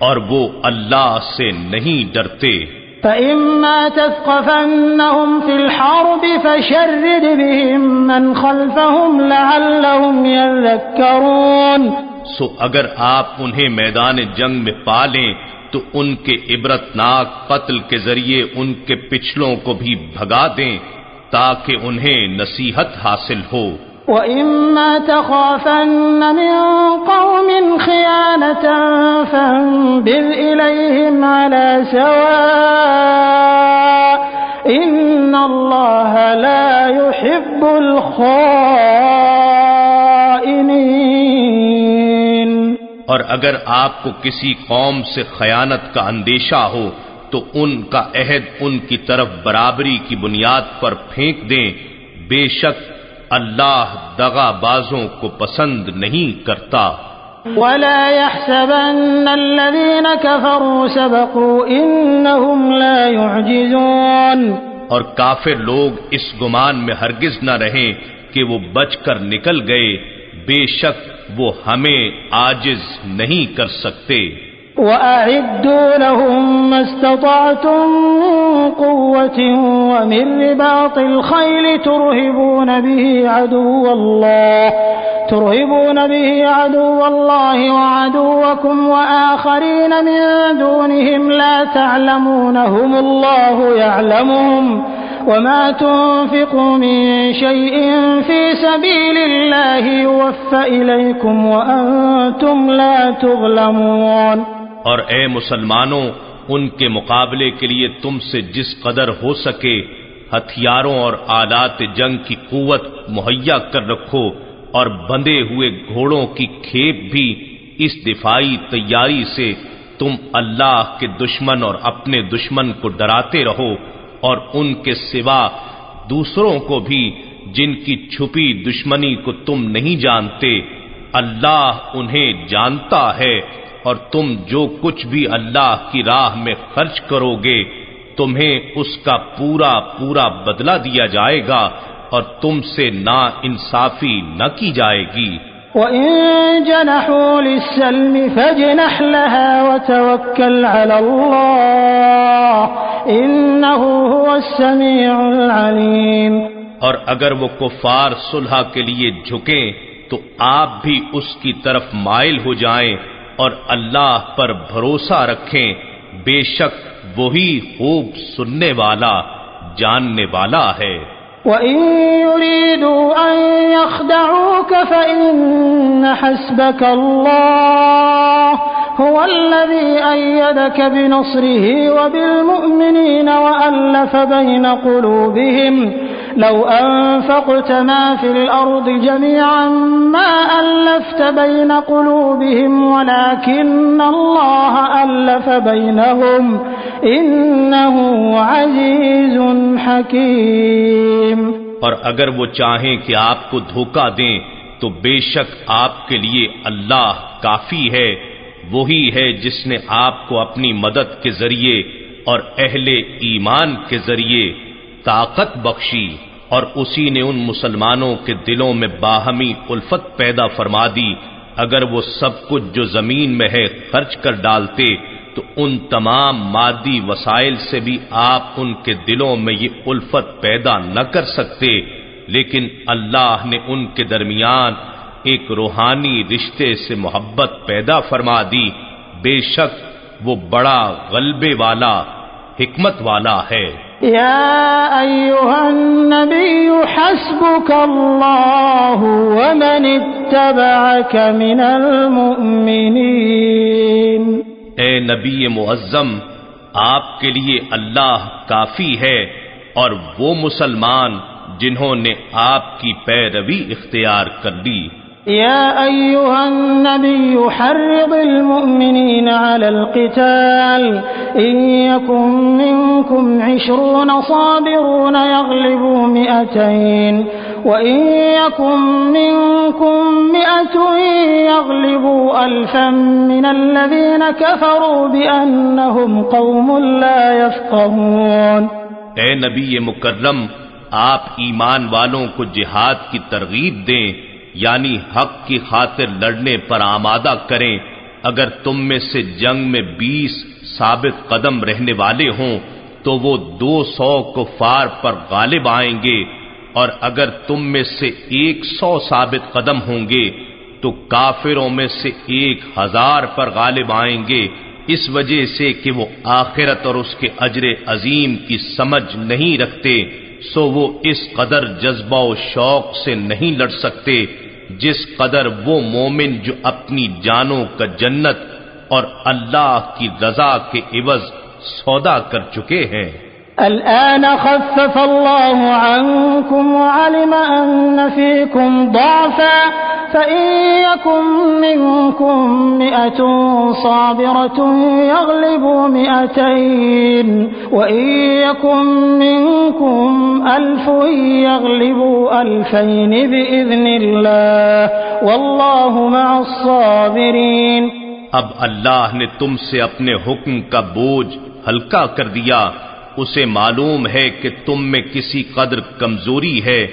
اور وہ اللہ سے نہیں ڈرتے. فَإِمَّا تَثْقَفَنَّهُمْ فِي الْحَرْبِ فَشَرِّدْ بِهِمْ مَنْ خَلْفَهُمْ لَعَلَّهُمْ يَذَّكَّرُونَ. سو اگر آپ انہیں میدان جنگ میں پا لیں تو ان کے عبرتناک قتل کے ذریعے ان کے پچھلوں کو بھی بھگا دیں تاکہ انہیں نصیحت حاصل ہو. وَإِمَّا تَخَافَنَّ مِن قَوْمٍ خِيَانَةً فَانبِذْ إِلَيْهِمْ عَلَى سَوَاءٍ إِنَّ اللَّهَ لَا يُحِبُّ الْخَائِنِينَ. اور اگر آپ کو کسی قوم سے خیانت کا اندیشہ ہو تو ان کا عہد ان کی طرف برابری کی بنیاد پر پھینک دیں. بے شک اللہ دغا بازوں کو پسند نہیں کرتا. وَلَا يَحْسَبَنَّ الَّذِينَ كَفَرُوا سَبَقُوا إِنَّهُمْ لَا يُعْجِزُونَ. اور کافر لوگ اس گمان میں ہرگز نہ رہیں کہ وہ بچ کر نکل گئے، بے شک وہ ہمیں عاجز نہیں کر سکتے۔ وَأَعِدُّوا لَهُم مَّا اسْتَطَعْتُم مِّن قُوَّةٍ وَمِن رِّبَاطِ الْخَيْلِ تُرْهِبُونَ بِهِ عَدُوَّ اللَّهِ وَعَدُوَّكُمْ وَآخَرِينَ مِن دُونِهِمْ لَا تَعْلَمُونَهُمُ اللَّهُ يَعْلَمُهُمْ وَمَا تُنفِقُوا مِن شَيْءٍ فِي سَبِيلِ اللَّهِ يُوَفَّ إِلَيْكُمْ وَأَنتُمْ لَا تُظْلَمُونَ۔ اور اے مسلمانوں، ان کے مقابلے کے لیے تم سے جس قدر ہو سکے ہتھیاروں اور آلات جنگ کی قوت مہیا کر رکھو، اور بندھے ہوئے گھوڑوں کی کھیپ بھی اس دفاعی تیاری سے تم اللہ کے دشمن اور اپنے دشمن کو ڈراتے رہو، اور ان کے سوا دوسروں کو بھی جن کی چھپی دشمنی کو تم نہیں جانتے، اللہ انہیں جانتا ہے، اور تم جو کچھ بھی اللہ کی راہ میں خرچ کرو گے تمہیں اس کا پورا پورا بدلہ دیا جائے گا، اور تم سے نا انصافی نہ کی جائے گی۔ وَإِن جَنَحُوا لِلسَّلْمِ فَاجْنَحْ لَهَا وَتَوَكَّلْ عَلَى اللَّهِ إِنَّهُ هُوَ السَّمِيعُ الْعَلِيمُ۔ اور اگر وہ کفار صلح کے لیے جھکیں تو آپ بھی اس کی طرف مائل ہو جائیں اور اللہ پر بھروسہ رکھیں، بے شک وہی خوب سننے والا جاننے والا ہے۔ وَإِن يُرِيدُوا أَن يَخْدَعُوكَ فَإِنَّ حَسْبَكَ اللَّهُ هُوَ الَّذِي أَيَّدَكَ بِنَصْرِهِ وَبِالْمُؤْمِنِينَ وَأَلَّفَ بَيْنَ قُلُوبِهِمْ لَوْ أَنفَقْتَ مَا فِي الْأَرْضِ جَمِيعًا مَا أَلَّفْتَ بَيْنَ قُلُوبِهِمْ وَلَكِنَّ اللَّهَ أَلَّفَ بَيْنَهُمْ إِنَّهُ عَزِيزٌ حَكِيمٌ۔ اور اگر وہ چاہیں کہ آپ کو دھوکہ دیں تو بے شک آپ کے لیے اللہ کافی ہے، وہی ہے جس نے آپ کو اپنی مدد کے ذریعے اور اہل ایمان کے ذریعے طاقت بخشی، اور اسی نے ان مسلمانوں کے دلوں میں باہمی الفت پیدا فرما دی۔ اگر وہ سب کچھ جو زمین میں ہے خرچ کر ڈالتے تو ان تمام مادی وسائل سے بھی آپ ان کے دلوں میں یہ الفت پیدا نہ کر سکتے، لیکن اللہ نے ان کے درمیان ایک روحانی رشتے سے محبت پیدا فرما دی، بے شک وہ بڑا غلبے والا حکمت والا ہے۔ یا ایھا النبی حسبک اللہ ومن اتبعک من المؤمنین۔ اے نبی معظم، آپ کے لیے اللہ کافی ہے اور وہ مسلمان جنہوں نے آپ کی پیروی اختیار کر لی۔ یا ایھا النبی حرض المؤمنین علی القتال ان یکن منکم 20 صابرون یغلبوا 200 وَإِن يَكُن مِّنكُم 100 يَغْلِبُوا 1000 مِّنَ الَّذِينَ كَفَرُوا بِأَنَّهُمْ قَوْمٌ لَّا يَفْقَهُونَ۔ اے نبی مکرم، آپ ایمان والوں کو جہاد کی ترغیب دیں، یعنی حق کی خاطر لڑنے پر آمادہ کریں۔ اگر تم میں سے جنگ میں 20 ثابت قدم رہنے والے ہوں تو وہ 200 کفار پر غالب آئیں گے، اور اگر تم میں سے 100 ثابت قدم ہوں گے تو کافروں میں سے 1000 پر غالب آئیں گے، اس وجہ سے کہ وہ آخرت اور اس کے اجر عظیم کی سمجھ نہیں رکھتے، سو وہ اس قدر جذبہ و شوق سے نہیں لڑ سکتے جس قدر وہ مومن جو اپنی جانوں کا جنت اور اللہ کی رضا کے عوض سودا کر چکے ہیں۔ الآن خفف الله عنكم وعلم أن فيكم ضعفا فإن يكن منكم 100 صابرة يغلبوا 200 وإن يكن منكم 1000 يغلبوا 2000 بإذن الله والله مع الصابرين۔ اب اللہ نے تم سے اپنے حکم کا بوجھ ہلکا کر دیا، اسے معلوم ہے کہ تم میں کسی قدر کمزوری ہے،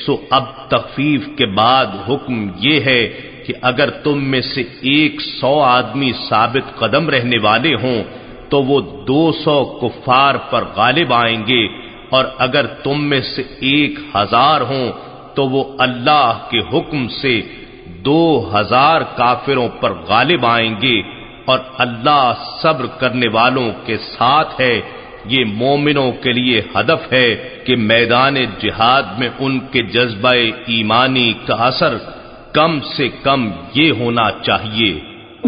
سو اب تخفیف کے بعد حکم یہ ہے کہ اگر تم میں سے 100 آدمی ثابت قدم رہنے والے ہوں تو وہ 200 کفار پر غالب آئیں گے، اور اگر تم میں سے 1000 ہوں تو وہ اللہ کے حکم سے 2000 کافروں پر غالب آئیں گے، اور اللہ صبر کرنے والوں کے ساتھ ہے۔ یہ مومنوں کے لیے ہدف ہے کہ میدان جہاد میں ان کے جذبہ ایمانی کا اثر کم سے کم یہ ہونا چاہیے۔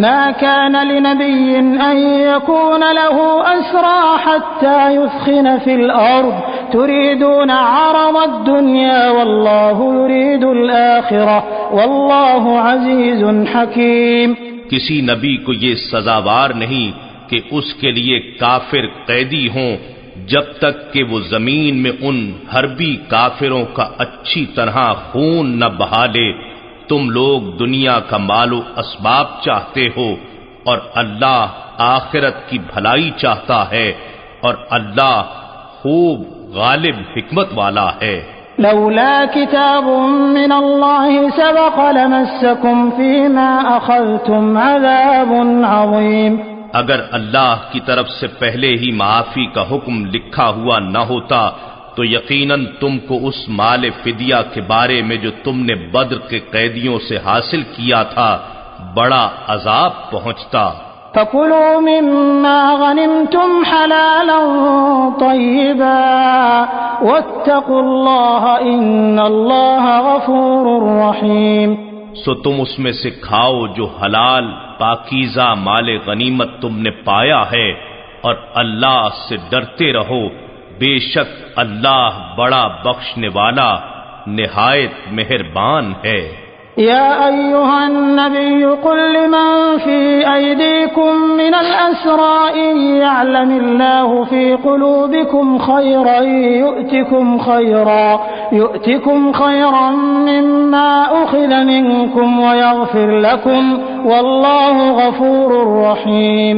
ما كان لنبي أن يكون له أسرى حتى يثخن في الأرض تريدون عرض الدنيا والله يريد الآخرة والله عزيز حكيم۔ کسی نبی کو یہ سزاوار نہیں کہ اس کے لیے کافر قیدی ہوں جب تک کہ وہ زمین میں ان حربی کافروں کا اچھی طرح خون نہ بہا لے۔ تم لوگ دنیا کا مال و اسباب چاہتے ہو اور اللہ آخرت کی بھلائی چاہتا ہے، اور اللہ خوب غالب حکمت والا ہے۔ لولا كتاب من الله سبق لمسكم فيما أخذتم عذاب عظيم۔ اگر اللہ کی طرف سے پہلے ہی معافی کا حکم لکھا ہوا نہ ہوتا تو یقیناً تم کو اس مال فدیہ کے بارے میں جو تم نے بدر کے قیدیوں سے حاصل کیا تھا بڑا عذاب پہنچتا۔ فَكُلُوا مِمَّا غَنِمْتُمْ حَلَالًا طَيِّبًا وَاتَّقُوا اللَّهَ إِنَّ اللَّهَ غَفُورٌ رَّحِيمٌ۔ سو تم اس میں سے کھاؤ جو حلال پاکیزہ مال غنیمت تم نے پایا ہے، اور اللہ سے ڈرتے رہو، بے شک اللہ بڑا بخشنے والا نہایت مہربان ہے۔ يا أيها النبي قل لمن في أيديكم من الأسرى إن يعلم الله في قلوبكم خيرا يؤتكم خيرا مما أخذ منكم ويغفر لكم والله غفور رحيم۔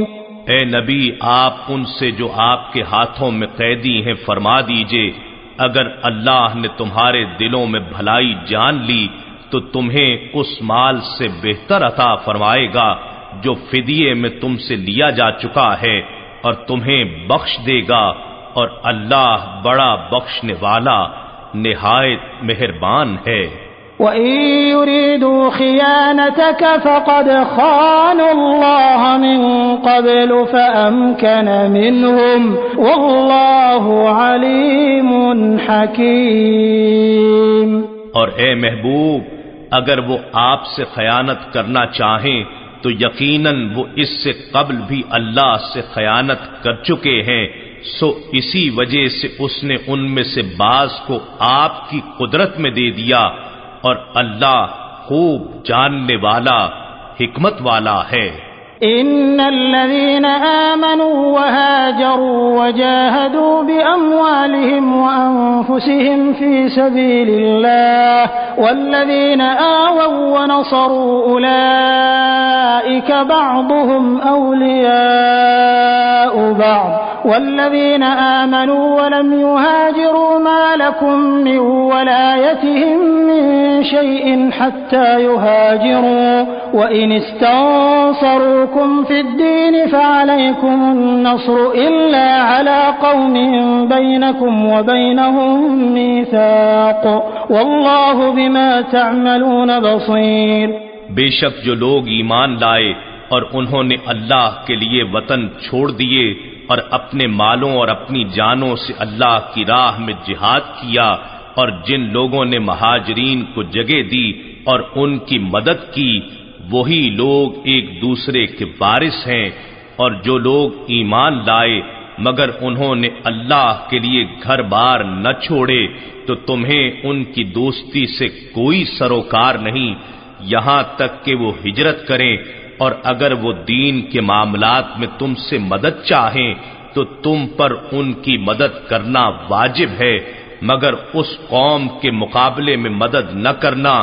اے نبی آپ ان سے جو آپ کے ہاتھوں میں قیدی ہیں فرما دیجئے، اگر اللہ نے تمہارے دلوں میں بھلائی جان لی تو تمہیں اس مال سے بہتر عطا فرمائے گا جو فدیے میں تم سے لیا جا چکا ہے، اور تمہیں بخش دے گا، اور اللہ بڑا بخشنے والا نہایت مہربان ہے۔ وَإِن يُرِيدُوا خِيَانَتَكَ فَقَدْ خَانُوا اللَّهَ مِن قَبْلُ فَأَمْكَنَ مِنْهُمْ وَاللَّهُ عَلِيمٌ حَكِيمٌ۔ اور اے محبوب، اگر وہ آپ سے خیانت کرنا چاہیں تو یقیناً وہ اس سے قبل بھی اللہ سے خیانت کر چکے ہیں، سو اسی وجہ سے اس نے ان میں سے بعض کو آپ کی قدرت میں دے دیا، اور اللہ خوب جاننے والا حکمت والا ہے۔ إن الذين آمنوا وهاجروا وجاهدوا بأموالهم وأنفسهم في سبيل الله والذين آووا ونصروا أولئك بعضهم أولياء بعض والذين آمنوا ولم يهاجروا ما لكم من ولايتهم من شيء حتى يهاجروا وإن استنصروا في الدين فعليكم النصر إلا على قوم بينكم وبينهم ميثاق والله بما تعملون بصير۔ بے شک جو لوگ ایمان لائے اور انہوں نے اللہ کے لیے وطن چھوڑ دیے اور اپنے مالوں اور اپنی جانوں سے اللہ کی راہ میں جہاد کیا، اور جن لوگوں نے مہاجرین کو جگہ دی اور ان کی مدد کی، وہی لوگ ایک دوسرے کے وارث ہیں۔ اور جو لوگ ایمان لائے مگر انہوں نے اللہ کے لیے گھر بار نہ چھوڑے تو تمہیں ان کی دوستی سے کوئی سروکار نہیں یہاں تک کہ وہ ہجرت کریں، اور اگر وہ دین کے معاملات میں تم سے مدد چاہیں تو تم پر ان کی مدد کرنا واجب ہے، مگر اس قوم کے مقابلے میں مدد نہ کرنا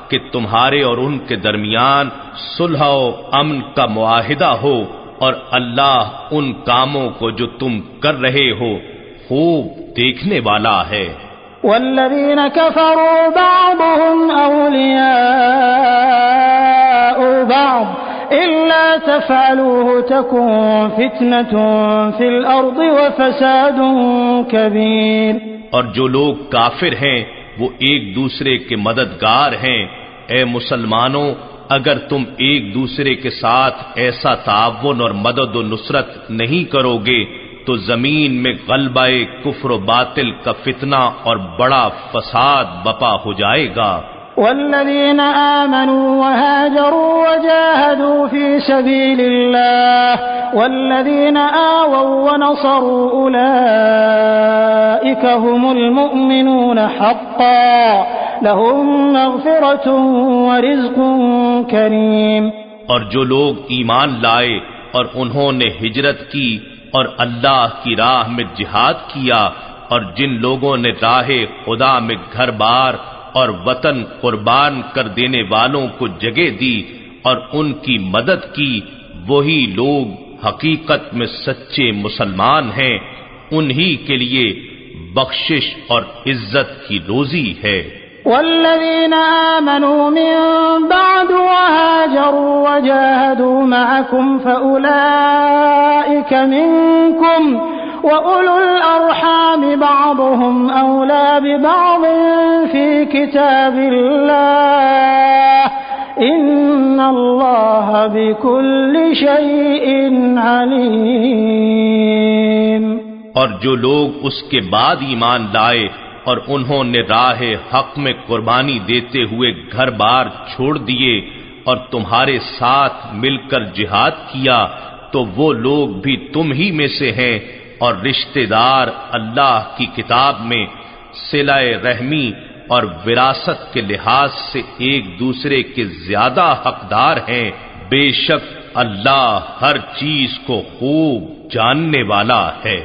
کہ تمہارے اور ان کے درمیان صلح و امن کا معاہدہ ہو، اور اللہ ان کاموں کو جو تم کر رہے ہو خوب دیکھنے والا ہے۔ والذين كفروا بعضهم أولياء بعض إلا تفعلوه تكن فتنة في الأرض وفساد كبير۔ اور جو لوگ کافر ہیں وہ ایک دوسرے کے مددگار ہیں۔ اے مسلمانوں، اگر تم ایک دوسرے کے ساتھ ایسا تعاون اور مدد و نصرت نہیں کرو گے تو زمین میں غلبہ کفر و باطل کا فتنہ اور بڑا فساد بپا ہو جائے گا۔ والذين آمنوا وهاجروا وجاهدوا في سبيل الله والذين آووا ونصروا أولئك هم المؤمنون حقا لهم مغفرة ورزق كريم۔ اور جو لوگ ایمان لائے اور انہوں نے ہجرت کی اور اللہ کی راہ میں جہاد کیا، اور جن لوگوں نے راہ خدا میں گھر بار اور وطن قربان کر دینے والوں کو جگہ دی اور ان کی مدد کی، وہی لوگ حقیقت میں سچے مسلمان ہیں، انہی کے لیے بخشش اور عزت کی روزی ہے۔ والذين آمنوا من بعد وهاجروا وجاهدوا معكم فأولئك منكم وأولو الأرحام بعضهم أولى ببعض في كتاب الله إن الله بكل شيء عليم۔ اور جو لوگ اس کے بعد ایمان لائے اور انہوں نے راہ حق میں قربانی دیتے ہوئے گھر بار چھوڑ دیے اور تمہارے ساتھ مل کر جہاد کیا تو وہ لوگ بھی تم ہی میں سے ہیں، اور رشتہ دار اللہ کی کتاب میں صلہ رحمی اور وراثت کے لحاظ سے ایک دوسرے کے زیادہ حقدار ہیں۔ بے شک اللہ ہر چیز کو خوب جاننے والا ہے۔